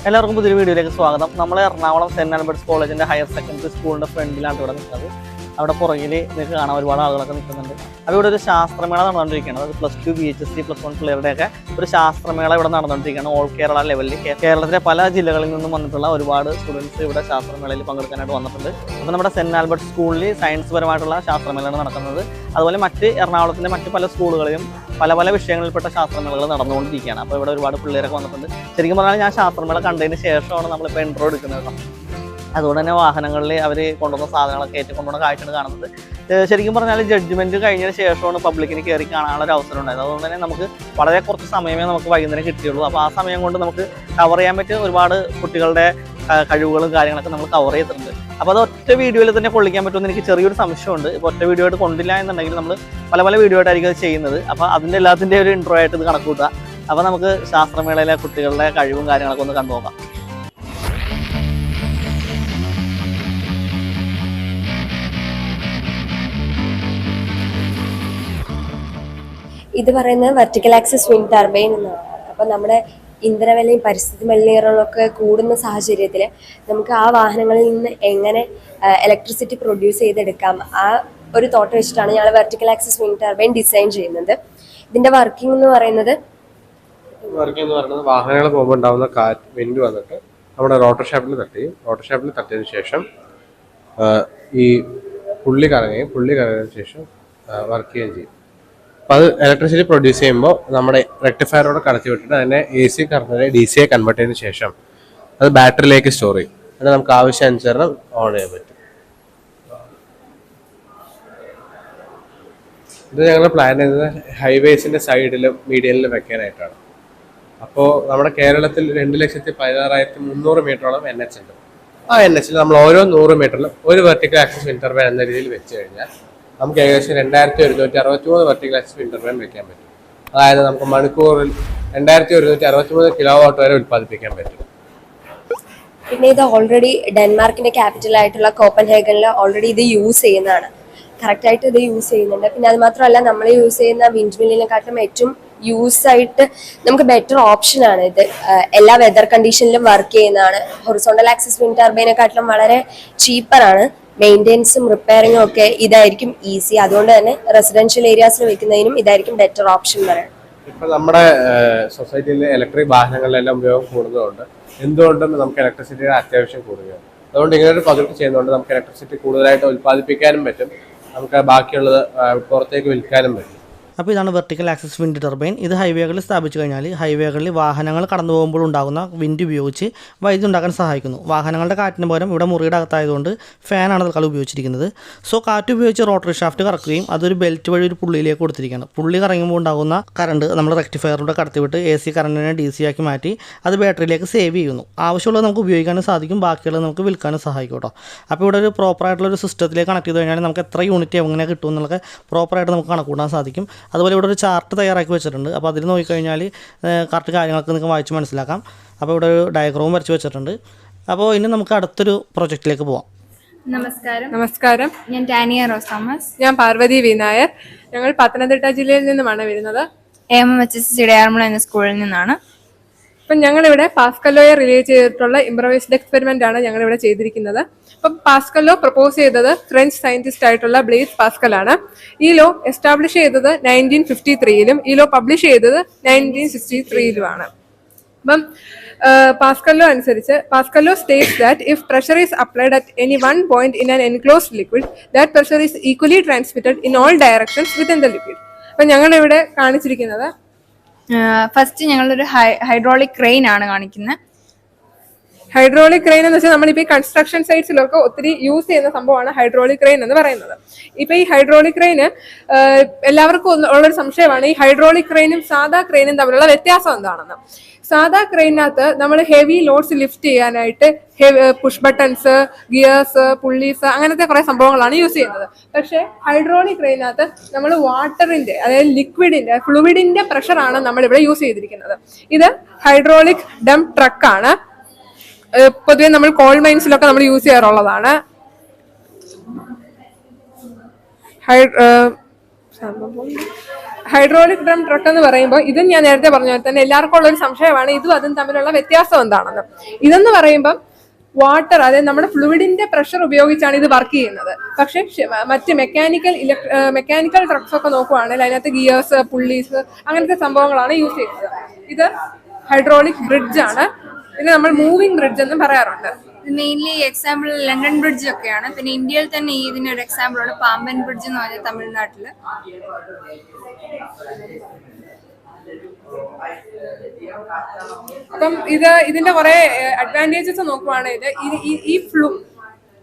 എല്ലാവർക്കും പുതിയൊരു വീഡിയോയിലേക്ക് സ്വാഗതം. നമ്മൾ എറണാകുളം സെന്റ് ആൽബർട്ട്സ് കോളേജിന്റെ ഹയർ സെക്കൻഡറി സ്കൂളിന്റെ ഫ്രണ്ടിലാണ് ഇവിടെ നിൽക്കുന്നത്. അവിടെ പുറകിൽ നിങ്ങൾക്ക് കാണാൻ ഒരുപാട് ആളുകളൊക്കെ നിൽക്കുന്നുണ്ട്. അപ്പോൾ ഇവിടെ ഒരു ശാസ്ത്രമേള നടന്നുകൊണ്ടിരിക്കുകയാണ്. അത് +2 BHSC +1 പിള്ളേരുടെയൊക്കെ ഒരു ശാസ്ത്രമേള ഇവിടെ നടന്നുകൊണ്ടിരിക്കുകയാണ്. ഓൾ കേരള ലെവലിൽ കേരളത്തിലെ പല ജില്ലകളിൽ നിന്നും വന്നിട്ടുള്ള ഒരുപാട് സ്റ്റുഡൻസ് ഇവിടെ ശാസ്ത്രമേളയിൽ പങ്കെടുക്കാനായിട്ട് വന്നിട്ടുണ്ട്. അപ്പോൾ നമ്മുടെ സെന്റ് ആൽബർട്ട്സ് സ്കൂളിൽ സയൻസ് പരമായിട്ടുള്ള ശാസ്ത്രമേളയാണ് നടക്കുന്നത്. അതുപോലെ എറണാകുളത്തിൻ്റെ മറ്റ് പല സ്കൂളുകളിലും പല വിഷയങ്ങളിൽപ്പെട്ട ശാസ്ത്രമേളകൾ നടന്നുകൊണ്ടിരിക്കുകയാണ്. അപ്പോൾ ഇവിടെ ഒരുപാട് പിള്ളേരൊക്കെ വന്നിട്ടുണ്ട്. ശരിക്കും പറഞ്ഞാൽ ഞാൻ ശാസ്ത്രമേള കണ്ടതിന് ശേഷമാണ് നമ്മളിപ്പോൾ ഇൻട്രോ എടുക്കുന്നത്. അതുകൊണ്ട് തന്നെ വാഹനങ്ങളിൽ അവർ കൊണ്ടുവന്ന സാധനങ്ങളൊക്കെ ഏറ്റുകൊണ്ടുവന്ന കാഴ്ചയാണ് കാണുന്നത്. ശരിക്കും പറഞ്ഞാൽ ജഡ്ജ്മെൻറ്റ് കഴിഞ്ഞതിന് ശേഷമാണ് പബ്ലിക്കിന് കയറി കാണാനുള്ള ഒരു അവസരം ഉണ്ടായത്. അതുകൊണ്ട് തന്നെ നമുക്ക് വളരെ കുറച്ച് സമയമേ നമുക്ക് വൈകുന്നേരം കിട്ടിയുള്ളൂ. അപ്പോൾ ആ സമയം കൊണ്ട് നമുക്ക് കവർ ചെയ്യാൻ പറ്റിയ ഒരുപാട് കുട്ടികളുടെ കഴിവുകളും കാര്യങ്ങളൊക്കെ നമ്മൾ കവർ ചെയ്തിട്ടുണ്ട്. അപ്പോൾ അത് ഒറ്റ വീഡിയോയിൽ തന്നെ കൊള്ളിക്കാൻ പറ്റുമെന്ന് എനിക്ക് ചെറിയൊരു സംശയമുണ്ട്. ഇപ്പോൾ ഒറ്റ വീഡിയോ ആയിട്ട് കൊണ്ടില്ല എന്നുണ്ടെങ്കിൽ നമ്മൾ പല വീഡിയോ ആയിട്ടായിരിക്കും അത് ചെയ്യുന്നത്. അപ്പോൾ അതിൻ്റെ എല്ലാത്തിൻ്റെ ഒരു ഇൻട്രോ ആയിട്ട് ഇത് കണക്കൂട്ടുക. അപ്പോൾ നമുക്ക് ശാസ്ത്രമേളയിലെ കുട്ടികളുടെ കഴിവും കാര്യങ്ങളൊക്കെ ഒന്ന് കണ്ടു നോക്കാം. ഇത് പറയുന്നത് വെർട്ടിക്കൽ ആക്സിസ് വിൻഡ് ടർബൈൻ എന്നാണ്. അപ്പോൾ നമ്മുടെ ഇന്ധനവിലയും പരിസ്ഥിതി മലിനീകരണമൊക്കെ കൂടുന്ന സാഹചര്യത്തിൽ നമുക്ക് ആ വാഹനങ്ങളിൽ നിന്ന് എങ്ങനെ ഇലക്ട്രിസിറ്റി പ്രൊഡ്യൂസ് ചെയ്തെടുക്കാം, ആ ഒരു തോട്ട് വെച്ചിട്ടാണ് ഞങ്ങൾ vertical axis wind turbine design ചെയ്യുന്നത്. ഇതിന്റെ വർക്കിംഗ് എന്ന് പറയുന്നത് വാഹനങ്ങൾ പോകുമ്പോൾ ഉണ്ടാകുന്ന കാറ്റ് വിൻഡ് വന്നിട്ട് നമ്മുടെ റോട്ടർ ഷാഫ്റ്റിൽ തട്ടിയതിനു ശേഷം ഈ പുള്ളി കറങ്ങിയതിനു ശേഷം വർക്ക് ചെയ്യുകയും ചെയ്യും. അപ്പോൾ അത് ഇലക്ട്രിസിറ്റി പ്രൊഡ്യൂസ് ചെയ്യുമ്പോൾ നമ്മുടെ റെക്ടിഫയറോട് കടത്തി വിട്ടിട്ട് അതിനെ AC കറണ്ടിനെ DC കൺവേർട്ട് ചെയ്തതിന് ശേഷം അത് ബാറ്ററിയിലേക്ക് സ്റ്റോർ ചെയ്യും. എന്നിട്ട് നമുക്ക് ആവശ്യാനുസരണം ഓൺ ചെയ്യാൻ പറ്റും. ഇത് ഞങ്ങൾ പ്ലാൻ ചെയ്തത് ഹൈവേസിന്റെ സൈഡിലും മീഡിയനിലും വെക്കാനായിട്ടാണ്. അപ്പോൾ നമ്മുടെ കേരളത്തിൽ 2,16,300 മീറ്ററോളം NH ഉണ്ട്. ആ NH നമ്മൾ ഓരോ 100 മീറ്ററിലും ഒരു വെർട്ടിക്കൽ ആക്സിസ് വിൻഡ് ടർബൈൻ എന്ന രീതിയിൽ വെച്ച് കഴിഞ്ഞാൽ നമുക്ക് ഏകദേശം 2163 വെർട്ടിക്കൽ ആക്സിസ് വിൻഡ് ടർബൈൻ വെക്കാൻ പറ്റും. അതായത് നമുക്ക് മണിക്കൂറിൽ 2163 കിലോവാട്ട് വരെ ഉത്പാദിപ്പിക്കാൻ പറ്റും. പിന്നെ ഇത് ഓൾറെഡി ഡെൻമാർക്കിന്റെ ക്യാപിറ്റൽ ആയിട്ടുള്ള കോപ്പൻഹേഗനിൽ ഓൾറെഡി ഇത് യൂസ് ചെയ്യുന്നതാണ്. കറക്റ്റായിട്ട് ഇത് യൂസ് ചെയ്യുന്നുണ്ട്. പിന്നെ അത് മാത്രമല്ല, നമ്മൾ യൂസ് ചെയ്യുന്ന വിൻഡ് മില്ലിനെക്കാട്ടും ഏറ്റവും യൂസ് ആയിട്ട് നമുക്ക് ബെറ്റർ ഓപ്ഷനാണ് ഇത്. എല്ലാ വെതർ കണ്ടീഷനിലും വർക്ക് ചെയ്യുന്നതാണ്. ഹൊറിസോണ്ടൽ ആക്സിസ് വിൻഡ് ടർബൈനെക്കാട്ടിലും വളരെ ചീപ്പറാണ്. മെയിൻ്റെനൻസും റിപ്പയറിങ്ങും ഒക്കെ ഇതായിരിക്കും ഈസി. അതുകൊണ്ട് തന്നെ റെസിഡൻഷ്യൽ ഏരിയാസിൽ വെക്കുന്നതിനും ഇതായിരിക്കും ബെറ്റർ ഓപ്ഷൻ പറയാം. ഇപ്പൊ നമ്മുടെ സൊസൈറ്റിയിൽ ഇലക്ട്രിക് വാഹനങ്ങളിലെല്ലാം ഉപയോഗം കൂടുന്നതുകൊണ്ട് എന്തുകൊണ്ടും നമുക്ക് ഇലക്ട്രിസിറ്റിയുടെ അത്യാവശ്യം കൂടുകയാണ്. അതുകൊണ്ട് ഇങ്ങനൊരു പ്രൊജക്ട് ചെയ്യുന്നതുകൊണ്ട് നമുക്ക് ഇലക്ട്രിസിറ്റി കൂടുതലായിട്ട് ഉത്പാദിപ്പിക്കാനും പറ്റും, നമുക്ക് ബാക്കിയുള്ളത് പുറത്തേക്ക് വിൽക്കാനും പറ്റും. അപ്പോൾ ഇതാണ് വെർട്ടിക്കൽ ആക്സിസ് വിൻഡ് ടർബൈൻ. ഇത് ഹൈവേകളിൽ സ്ഥാപിച്ചു കഴിഞ്ഞാൽ ഹൈവേകളിൽ വാഹനങ്ങൾ കടന്നു പോകുമ്പോൾ ഉണ്ടാകുന്ന വിൻഡ് ഉപയോഗിച്ച് വൈദ്യുതി ഉണ്ടാക്കാൻ സഹായിക്കുന്നു. വാഹനങ്ങളുടെ കാറ്റിന് പകരം ഇവിടെ മുറിയുടെ അകത്തായതുകൊണ്ട് ഫാനാണ് തൽക്കാലം ഉപയോഗിച്ചിരിക്കുന്നത്. സോ കാറ്റ് ഉപയോഗിച്ച് റോട്ടറി ഷാഫ്റ്റ് കറക്കുകയും അതൊരു ബെൽറ്റ് വഴി ഒരു പുള്ളിയിലേക്ക് കൊടുത്തിരിക്കുകയാണ്. പുള്ളി കറങ്ങുമ്പോൾ ഉണ്ടാകുന്ന കറണ്ട് നമ്മൾ റെക്ടിഫയറിലൂടെ കടത്തിവിട്ട് AC കറണ്ടിനെ DC ആക്കി മാറ്റി അത് ബാറ്ററിയിലേക്ക് സേവ് ചെയ്യുന്നു. ആവശ്യമുള്ളത് നമുക്ക് ഉപയോഗിക്കാനും സാധിക്കും, ബാക്കിയുള്ളത് നമുക്ക് വിൽക്കാനും സഹായിക്കും കേട്ടോ. അപ്പോൾ ഇവിടെ ഒരു പ്രോപ്പറായിട്ടുള്ളൊരു സിസ്റ്റത്തിലേക്ക് കണക്ട് ചെയ്ത് കഴിഞ്ഞാൽ നമുക്ക് എത്ര യൂണിറ്റ് എങ്ങനെ കിട്ടും എന്നുള്ളത് പ്രോപ്പറായിട്ട് നമുക്ക് കണക്കൂട്ടാൻ സാധിക്കും. അതുപോലെ ഇവിടെ ഒരു ചാർട്ട് തയ്യാറാക്കി വെച്ചിട്ടുണ്ട്. അപ്പോൾ അതിൽ നോക്കിക്കഴിഞ്ഞാൽ കറക്റ്റ് കാര്യങ്ങളൊക്കെ നിങ്ങൾക്ക് വായിച്ച് മനസ്സിലാക്കാം. അപ്പോൾ ഇവിടെ ഒരു ഡയഗ്രാം വരച്ച് വെച്ചിട്ടുണ്ട്. അപ്പോൾ ഇനി നമുക്ക് അടുത്തൊരു പ്രൊജക്റ്റിലേക്ക് പോവാം. നമസ്കാരം. ഞാൻ ടാനിയ റോസ് തോമസ്. ഞാൻ പാർവതി വി നായർ. ഞങ്ങൾ പത്തനംതിട്ട ജില്ലയിൽ നിന്നുമാണ് വരുന്നത്. MHSC ഇടയാർമുള എന്ന സ്കൂളിൽ നിന്നാണ്. അപ്പം ഞങ്ങളിവിടെ പാസ്കലോയെ റിലേറ്റ് ചെയ്തിട്ടുള്ള ഇംപ്രവൈസ്ഡ് എക്സ്പെരിമെന്റ് ആണ് ഞങ്ങളിവിടെ ചെയ്തിരിക്കുന്നത്. അപ്പം പാസ്കലോ പ്രപ്പോസ് ചെയ്തത് ഫ്രഞ്ച് സയന്റിസ്റ്റ് ആയിട്ടുള്ള ബ്ലേസ് പാസ്കൽ ആണ്. ഈ ലോ എസ്റ്റാബ്ലിഷ് ചെയ്തത് 1953-ലും ഈ ലോ പബ്ലിഷ് ചെയ്തത് 1963-ലുമാണ്. അപ്പം പാസ്കലോ states that if pressure is applied at any one point in an enclosed liquid, that pressure is equally transmitted in all directions within the liquid. അപ്പം ഞങ്ങളിവിടെ കാണിച്ചിരിക്കുന്നത് first ഞങ്ങളൊരു ഹൈഡ്രോളിക് ക്രെയിൻ ആണ് കാണിക്കുന്നത്. ഹൈഡ്രോളിക് ക്രെയിൻ എന്ന് വെച്ചാൽ നമ്മളിപ്പോൾ ഈ കൺസ്ട്രക്ഷൻ സൈറ്റ്സിലൊക്കെ ഒത്തിരി യൂസ് ചെയ്യുന്ന സംഭവമാണ് ഹൈഡ്രോളിക് ക്രെയിൻ എന്ന് പറയുന്നത്. ഇപ്പൊ ഈ ഹൈഡ്രോളിക് ക്രെയിന് എല്ലാവർക്കും ഉള്ളൊരു സംശയമാണ്, ഈ ഹൈഡ്രോളിക് ക്രെയിനും സാധാ ക്രെയിനും തമ്മിലുള്ള വ്യത്യാസം എന്താണെന്ന്. സാധാ ക്രെയിനകത്ത് നമ്മൾ ഹെവി ലോഡ്സ് ലിഫ്റ്റ് ചെയ്യാനായിട്ട് പുഷ് ബട്ടൺസ്, ഗിയേഴ്സ്, പുള്ളീസ് അങ്ങനത്തെ കുറെ സംഭവങ്ങളാണ് യൂസ് ചെയ്യുന്നത്. പക്ഷെ ഹൈഡ്രോളിക് ക്രെയിനകത്ത് നമ്മൾ വാട്ടറിന്റെ, അതായത് ലിക്വിഡിന്റെ, ഫ്ലൂയിഡിന്റെ പ്രഷറാണ് നമ്മളിവിടെ യൂസ് ചെയ്തിരിക്കുന്നത്. ഇത് ഹൈഡ്രോളിക് ഡംപ് ട്രക്കാണ്. പൊതുവെ നമ്മൾ കോൾ മൈൻസിലൊക്കെ നമ്മൾ യൂസ് ചെയ്യാറുള്ളതാണ്. ഹൈഡ്രോളിക് ഡ്രം ട്രക്ക് എന്ന് പറയുമ്പോൾ ഇതും ഞാൻ നേരത്തെ പറഞ്ഞ പോലെ തന്നെ എല്ലാവർക്കും ഉള്ള ഒരു സംശയമാണ് ഇതും അതും തമ്മിലുള്ള വ്യത്യാസം എന്താണെന്ന്. ഇതെന്ന് പറയുമ്പോൾ വാട്ടർ, അതായത് നമ്മുടെ ഫ്ലൂയിഡിന്റെ പ്രഷർ ഉപയോഗിച്ചാണ് ഇത് വർക്ക് ചെയ്യുന്നത്. പക്ഷെ മറ്റ് മെക്കാനിക്കൽ ട്രക്സ് ഒക്കെ നോക്കുവാണെങ്കിൽ അതിനകത്ത് ഗിയേഴ്സ്, പുള്ളീസ്, അങ്ങനത്തെ സംഭവങ്ങളാണ് യൂസ് ചെയ്യുന്നത്. ഇത് ഹൈഡ്രോളിക് ബ്രിഡ്ജ് ആണ്. പിന്നെ നമ്മൾ മൂവിംഗ് ബ്രിഡ്ജ് എന്നും പറയാറുണ്ട്. മെയിൻലി എക്സാമ്പിൾ ലണ്ടൻ ബ്രിഡ്ജ് ഒക്കെയാണ്. പിന്നെ ഇന്ത്യയിൽ തന്നെ ഇതിനൊരു എക്സാമ്പിൾ ആണ് പാമ്പൻ ബ്രിഡ്ജ് എന്ന് പറഞ്ഞാൽ തമിഴ്നാട്ടില്. അപ്പം ഇതിന്റെ കുറെ അഡ്വാൻറ്റേജസ് നോക്കുവാണെങ്കിൽ ഈ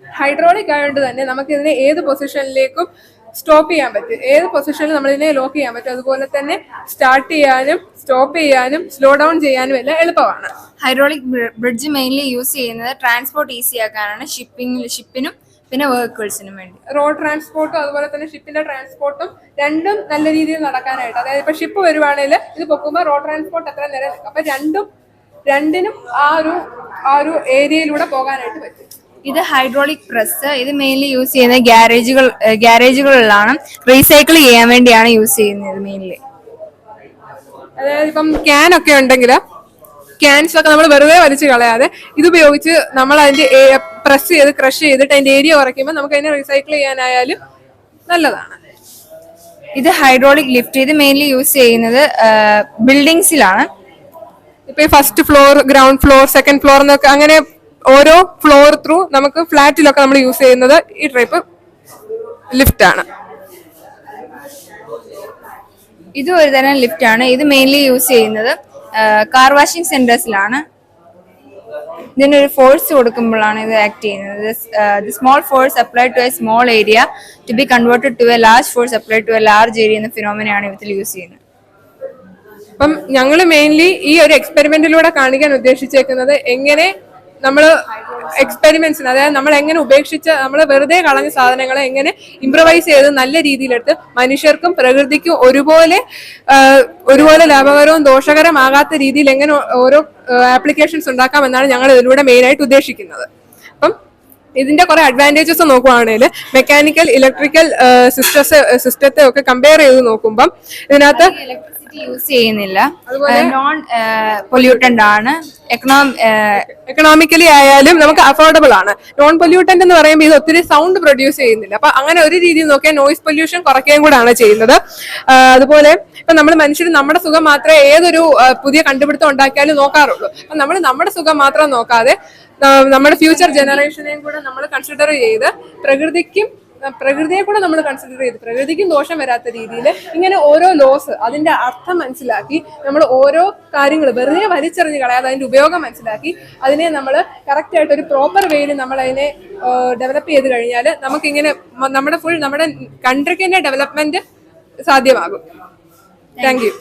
ഹൈഡ്രോളിക് ആയതുകൊണ്ട് തന്നെ നമുക്ക് ഇതിനെ ഏത് പൊസിഷനിലേക്കും സ്റ്റോപ്പ് ചെയ്യാൻ പറ്റും, ഏത് പൊസിഷനിൽ നമ്മളിതിനെ ലോക്ക് ചെയ്യാൻ പറ്റും. അതുപോലെ തന്നെ സ്റ്റാർട്ട് ചെയ്യാനും സ്റ്റോപ്പ് ചെയ്യാനും സ്ലോ ഡൗൺ ചെയ്യാനും എല്ലാം എളുപ്പമാണ്. ഹൈഡ്രോളിക് ബ്രിഡ്ജ് മെയിൻലി യൂസ് ചെയ്യുന്നത് ട്രാൻസ്പോർട്ട് ഈസി ആക്കാനാണ്, ഷിപ്പിനും പിന്നെ വെഹിക്കിൾസിനും വേണ്ടി. റോഡ് ട്രാൻസ്പോർട്ടും അതുപോലെ തന്നെ ഷിപ്പിന്റെ ട്രാൻസ്പോർട്ടും രണ്ടും നല്ല രീതിയിൽ നടക്കാനായിട്ട്. അതായത് ഇപ്പൊ ഷിപ്പ് വരുവാണെങ്കിൽ ഇത് പൊക്കുമ്പോൾ റോഡ് ട്രാൻസ്പോർട്ട് അത്ര നേരം നിൽക്കും. അപ്പൊ രണ്ടിനും ആ ഒരു ഏരിയയിലൂടെ പോകാനായിട്ട് പറ്റും. ഇത് ഹൈഡ്രോളിക് പ്രസ്. ഇത് മെയിൻലി യൂസ് ചെയ്യുന്നത് ഗ്യാരേജുകളിലാണ്, റീസൈക്കിൾ ചെയ്യാൻ വേണ്ടിയാണ് യൂസ് ചെയ്യുന്നത് മെയിൻലി. അതായത് ഇപ്പം ക്യാൻ ഒക്കെ ഉണ്ടെങ്കിൽ ക്യാൻസ് ഒക്കെ നമ്മൾ വെറുതെ വലിച്ചു കളയാതെ ഇതുപയോഗിച്ച് നമ്മൾ അതിന്റെ പ്രസ് ചെയ്ത് ക്രഷ് ചെയ്തിട്ട് അതിന്റെ ഏരിയ കുറയ്ക്കുമ്പോൾ നമുക്ക് അതിനെ റീസൈക്കിൾ ചെയ്യാനായാലും നല്ലതാണ്. ഇത് ഹൈഡ്രോളിക് ലിഫ്റ്റ്. ഇത് മെയിൻലി യൂസ് ചെയ്യുന്നത് ബിൽഡിങ്സിലാണ്. ഇപ്പൊ ഈ first floor, ground floor, second floor എന്നൊക്കെ അങ്ങനെ ഓരോ ഫ്ലോർ ത്രൂ നമുക്ക് ഫ്ലാറ്റിലൊക്കെ നമ്മൾ യൂസ് ചെയ്യുന്നത് ഈ ടൈപ്പ് ലിഫ്റ്റ് ആണ്. ഇത് ഒരു തരം ലിഫ്റ്റ് ആണ്. ഇത് മെയിൻലി യൂസ് ചെയ്യുന്നത് കാർ വാഷിംഗ് സെന്റേഴ്സിലാണ്. ഇതിനൊരു ഫോഴ്സ് കൊടുക്കുമ്പോഴാണ് ഇത് ആക്ട് ചെയ്യുന്നത്. The small force applied to a small area to be converted to a large force applied to a large area എന്ന ഫിനോമിനയാണ് ഇതിൽ യൂസ് ചെയ്യുന്നത്. അപ്പം ഞങ്ങൾ മെയിൻലി ഈ ഒരു എക്സ്പെരിമെന്റിലൂടെ കാണിക്കാൻ ഉദ്ദേശിച്ചേക്കുന്നത് എങ്ങനെ നമ്മൾ എക്സ്പെരിമെന്റ്സിന്, അതായത് നമ്മൾ എങ്ങനെ നമ്മൾ വെറുതെ കളഞ്ഞ സാധനങ്ങളെ എങ്ങനെ ഇംപ്രവൈസ് ചെയ്ത് നല്ല രീതിയിലെടുത്ത് മനുഷ്യർക്കും പ്രകൃതിക്കും ഒരുപോലെ ലാഭകരവും ദോഷകരമാകാത്ത രീതിയിൽ എങ്ങനെ ഓരോ ആപ്ലിക്കേഷൻസ് ഉണ്ടാക്കാമെന്നാണ് ഞങ്ങൾ ഇതിലൂടെ മെയിനായിട്ട് ഉദ്ദേശിക്കുന്നത്. അപ്പം ഇതിന്റെ കുറെ അഡ്വാൻറ്റേജസ് നോക്കുവാണെങ്കിൽ മെക്കാനിക്കൽ, ഇലക്ട്രിക്കൽ സിസ്റ്റത്തെ ഒക്കെ കമ്പയർ ചെയ്ത് നോക്കുമ്പം ഇതിനകത്ത് യൂസ് ചെയ്യുന്നില്ല, നോൺ പൊല്യൂട്ടന്റ് ആണ്, എക്കണോമിക്കലി ആയാലും നമുക്ക് അഫോർഡബിൾ ആണ്. നോൺ പൊല്യൂട്ടന്റ് എന്ന് പറയുമ്പോൾ ഇത് ഒത്തിരി സൗണ്ട് പ്രൊഡ്യൂസ് ചെയ്യുന്നില്ല. അപ്പൊ അങ്ങനെ ഒരു രീതിയിൽ നോക്കിയാൽ നോയിസ് പൊല്യൂഷൻ കുറയ്ക്കുകയും കൂടാണ് ചെയ്യുന്നത്. അതുപോലെ ഇപ്പൊ നമ്മൾ മനുഷ്യർ നമ്മുടെ സുഖം മാത്രമേ ഏതൊരു പുതിയ കണ്ടുപിടുത്തം ഉണ്ടാക്കിയാലും നോക്കാറുള്ളൂ. അപ്പൊ നമ്മൾ നമ്മുടെ സുഖം മാത്രം നോക്കാതെ നമ്മുടെ ഫ്യൂച്ചർ ജനറേഷനെയും കൂടെ നമ്മൾ കൺസിഡർ ചെയ്ത് പ്രകൃതിയെ കൂടെ നമ്മൾ കൺസിഡർ ചെയ്ത് പ്രകൃതിക്കും ദോഷം വരാത്ത രീതിയിൽ ഇങ്ങനെ ഓരോ ലോസ്, അതിന്റെ അർത്ഥം മനസ്സിലാക്കി നമ്മൾ ഓരോ കാര്യങ്ങൾ വെറുതെ വലിച്ചെറിഞ്ഞ് കളയാതെ അതിന്റെ ഉപയോഗം മനസ്സിലാക്കി അതിനെ നമ്മൾ കറക്റ്റ് ആയിട്ട് ഒരു പ്രോപ്പർ വേയിൽ നമ്മൾ അതിനെ ഡെവലപ്പ് ചെയ്ത് കഴിഞ്ഞാൽ നമുക്കിങ്ങനെ നമ്മുടെ കൺട്രിക്ക് തന്നെ ഡെവലപ്മെന്റ് സാധ്യമാകും. Thank you.